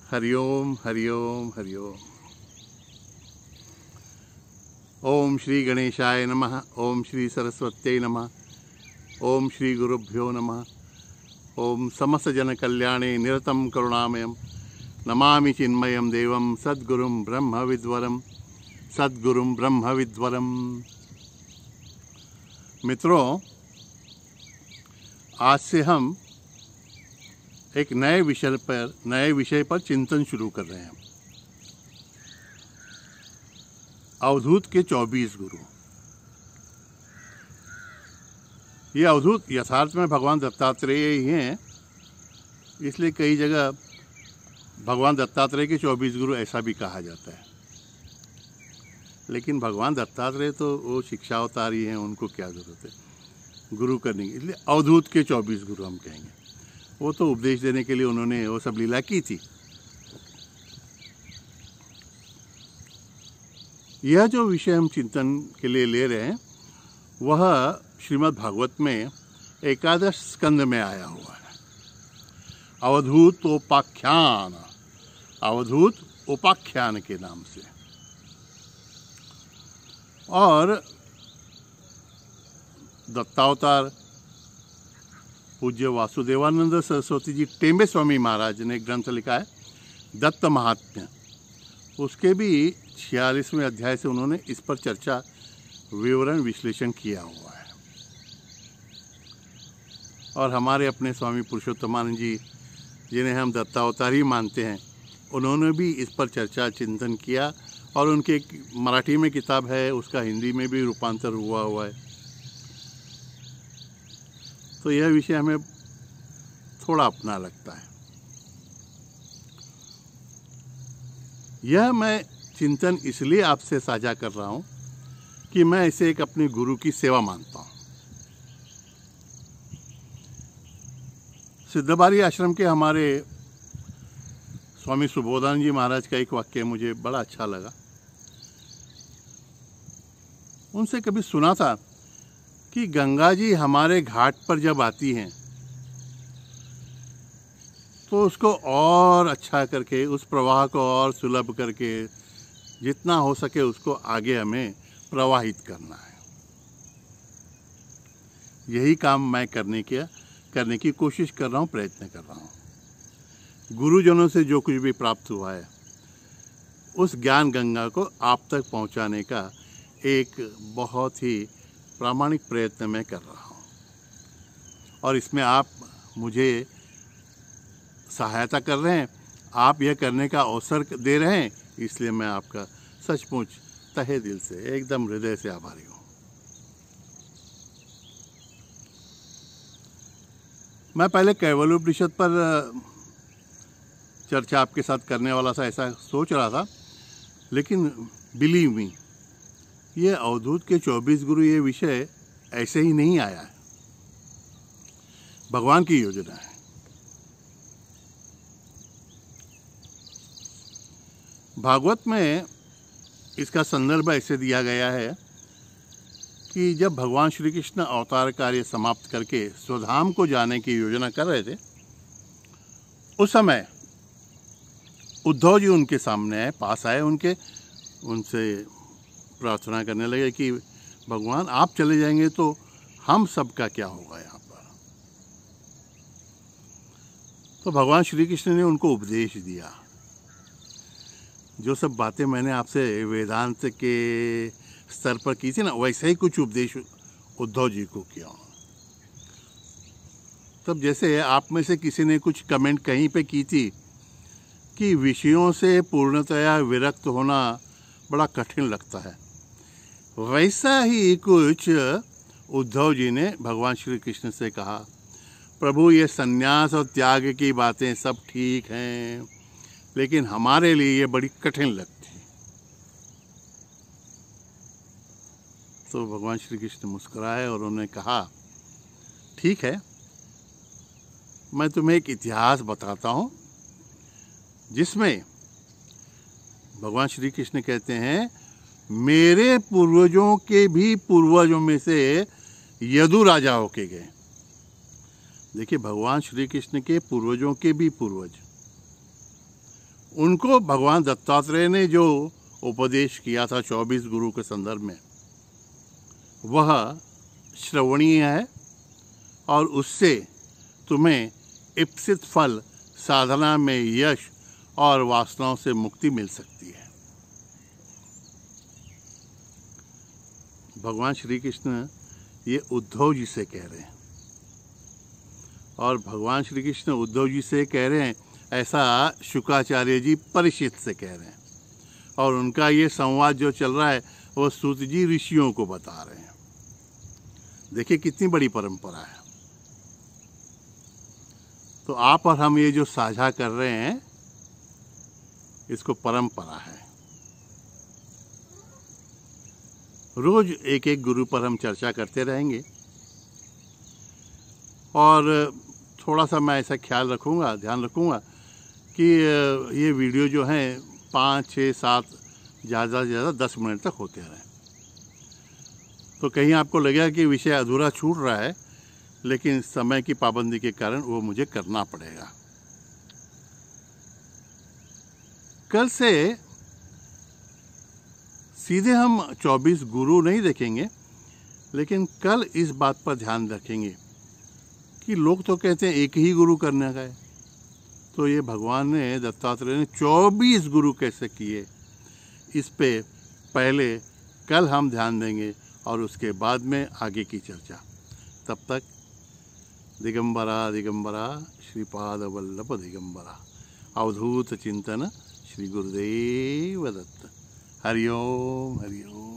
हरिओम हरिओम हरिओम। ओम श्री गणेशाय नमः। ओम श्री सरस्वत्यै नमः। ओम श्री गुरुभ्यो नमः। ओम समस्त जन कल्याणे निरतं करुणामयं नमामि चिन्मयं देवं सद्गुरुं ब्रह्म विद्वरम। सद्गुरुं ब्रह्म विद्वरम। मित्रों, आज से हम एक नए विषय पर चिंतन शुरू कर रहे हैं। अवधूत के 24 गुरु। ये अवधूत यथार्थ में भगवान दत्तात्रेय ही हैं, इसलिए कई जगह भगवान दत्तात्रेय के 24 गुरु ऐसा भी कहा जाता है। लेकिन भगवान दत्तात्रेय तो वो शिक्षावतारी हैं, उनको क्या जरूरत है गुरु करने की, इसलिए अवधूत के 24 गुरु हम कहेंगे। वो तो उपदेश देने के लिए उन्होंने वो सब लीला की थी। यह जो विषय हम चिंतन के लिए ले रहे हैं वह श्रीमद् भागवत में एकादश स्कंद में आया हुआ है। अवधूत उपाख्यान, अवधूत उपाख्यान के नाम से। और दत्तावतार पूज्य वासुदेवानंद सरस्वती जी टेम्बे स्वामी महाराज ने एक ग्रंथ लिखा है दत्त महात्म्य। उसके भी 46वें अध्याय से उन्होंने इस पर चर्चा, विवरण, विश्लेषण किया हुआ है। और हमारे अपने स्वामी पुरुषोत्तमानंद जी, जिन्हें हम दत्तावतारी मानते हैं, उन्होंने भी इस पर चर्चा, चिंतन किया। और उनकी एक मराठी में किताब है, उसका हिंदी में भी रूपांतर हुआ है। तो यह विषय हमें थोड़ा अपना लगता है। यह मैं चिंतन इसलिए आपसे साझा कर रहा हूं कि मैं इसे एक अपने गुरु की सेवा मानता हूं। सिद्धबारी आश्रम के हमारे स्वामी सुबोधानंद जी महाराज का एक वाक्य मुझे बड़ा अच्छा लगा। उनसे कभी सुना था कि गंगा जी हमारे घाट पर जब आती हैं तो उसको और अच्छा करके, उस प्रवाह को और सुलभ करके, जितना हो सके उसको आगे हमें प्रवाहित करना है। यही काम मैं करने की कोशिश कर रहा हूँ, प्रयत्न कर रहा हूँ। गुरुजनों से जो कुछ भी प्राप्त हुआ है उस ज्ञान गंगा को आप तक पहुँचाने का एक बहुत ही प्रामाणिक प्रयत्न मैं कर रहा हूँ। और इसमें आप मुझे सहायता कर रहे हैं, आप यह करने का अवसर दे रहे हैं, इसलिए मैं आपका सचमुच तहे दिल से, एकदम हृदय से आभारी हूँ। मैं पहले कैवल्योपनिषद पर चर्चा आपके साथ करने वाला था, ऐसा सोच रहा था। लेकिन बिलीव मी, ये अवधूत के 24 गुरु, ये विषय ऐसे ही नहीं आया है, भगवान की योजना है। भागवत में इसका संदर्भ ऐसे दिया गया है कि जब भगवान श्री कृष्ण अवतार कार्य समाप्त करके स्वधाम को जाने की योजना कर रहे थे, उस समय उद्धव जी उनके सामने पास आए, उनसे प्रार्थना करने लगे कि भगवान आप चले जाएंगे तो हम सबका क्या होगा यहाँ पर। तो भगवान श्री कृष्ण ने उनको उपदेश दिया। जो सब बातें मैंने आपसे वेदांत के स्तर पर की थी ना, वैसा ही कुछ उपदेश उद्धव जी को किया। तब जैसे आप में से किसी ने कुछ कमेंट कहीं पे की थी कि विषयों से पूर्णतया विरक्त होना बड़ा कठिन लगता है, वैसा ही कुछ उद्धव जी ने भगवान श्री कृष्ण से कहा, प्रभु ये संन्यास और त्याग की बातें सब ठीक हैं, लेकिन हमारे लिए ये बड़ी कठिन लगती। तो भगवान श्री कृष्ण मुस्कुराए और उन्होंने कहा, ठीक है, मैं तुम्हें एक इतिहास बताता हूँ जिसमें भगवान श्री कृष्ण कहते हैं, मेरे पूर्वजों के भी पूर्वजों में से यदु राजा होके गए। देखिए, भगवान श्री कृष्ण के पूर्वजों के भी पूर्वज, उनको भगवान दत्तात्रेय ने जो उपदेश किया था 24 गुरु के संदर्भ में, वह श्रवणीय है और उससे तुम्हें इप्सित फल, साधना में यश और वासनाओं से मुक्ति मिल सकती है। भगवान श्री कृष्ण ये उद्धव जी से कह रहे हैं, और भगवान श्री कृष्ण उद्धव जी से कह रहे हैं ऐसा शुक्राचार्य जी परीक्षित से कह रहे हैं, और उनका ये संवाद जो चल रहा है वो सूत जी ऋषियों को बता रहे हैं। देखिए कितनी बड़ी परंपरा है। तो आप और हम ये जो साझा कर रहे हैं इसको परंपरा है। रोज एक एक गुरु पर हम चर्चा करते रहेंगे, और थोड़ा सा मैं ऐसा ख्याल रखूँगा, ध्यान रखूँगा कि ये वीडियो जो हैं 5, 6, 7, ज़्यादा से ज़्यादा 10 मिनट तक होते रहें। तो कहीं आपको लगेगा कि विषय अधूरा छूट रहा है, लेकिन समय की पाबंदी के कारण वो मुझे करना पड़ेगा। कल से सीधे हम 24 गुरु नहीं देखेंगे, लेकिन कल इस बात पर ध्यान रखेंगे कि लोग तो कहते हैं एक ही गुरु करने का है, तो ये भगवान ने, दत्तात्रेय ने 24 गुरु कैसे किए, इस पे पहले कल हम ध्यान देंगे और उसके बाद में आगे की चर्चा। तब तक दिगंबरा दिगंबरा श्रीपाद वल्लभ दिगंबरा, अवधूत चिंतन श्री गुरुदेव दत्त। हरि ओम हरि ओम।